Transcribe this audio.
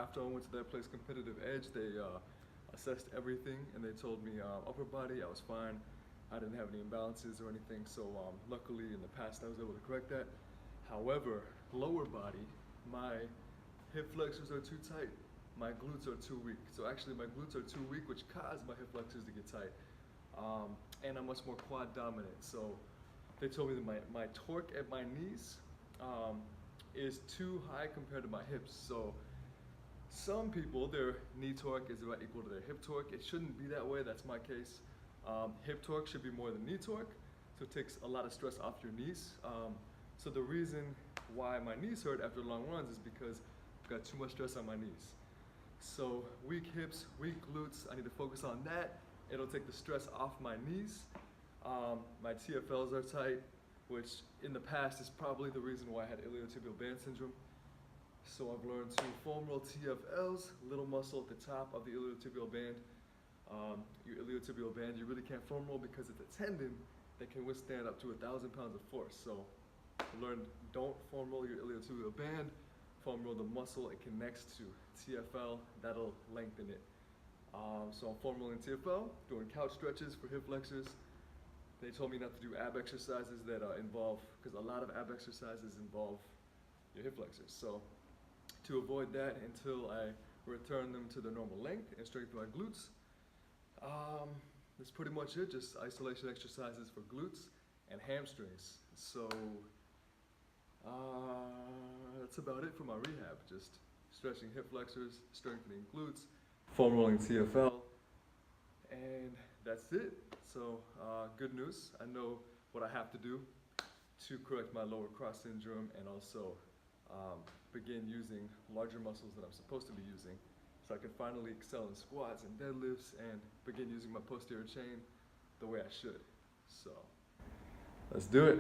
after I went to that place, Competitive Edge, they assessed everything and they told me upper body, I was fine. I didn't have any imbalances or anything, so luckily in the past I was able to correct that. However, lower body, my hip flexors are too tight. My glutes are too weak. So actually my glutes are too weak, which caused my hip flexors to get tight. And I'm much more quad dominant. So they told me that my torque at my knees is too high compared to my hips. So some people, their knee torque is about equal to their hip torque. It shouldn't be that way, that's my case. Hip torque should be more than knee torque, so it takes a lot of stress off your knees. So the reason why my knees hurt after long runs is because I've got too much stress on my knees. So weak hips, weak glutes, I need to focus on that. It'll take the stress off my knees. My TFLs are tight, which in the past is probably the reason why I had iliotibial band syndrome. So I've learned to foam roll TFLs, little muscle at the top of the iliotibial band. Your iliotibial band, you really can't foam roll because it's a tendon that can withstand up to 1,000 pounds of force. So learn, don't foam roll your iliotibial band, foam roll the muscle it connects to. TFL, that'll lengthen it. So I'm foam rolling TFL, doing couch stretches for hip flexors. They told me not to do ab exercises that involve, because a lot of ab exercises involve your hip flexors. So to avoid that until I return them to their normal length and strengthen my glutes, that's pretty much it. Just isolation exercises for glutes and hamstrings. So that's about it for my rehab. Just stretching hip flexors, strengthening glutes, foam rolling TFL, and that's it. So good news. I know what I have to do to correct my lower cross syndrome and also begin using larger muscles that I'm supposed to be using, so I can finally excel in squats and deadlifts and begin using my posterior chain the way I should. So let's do it.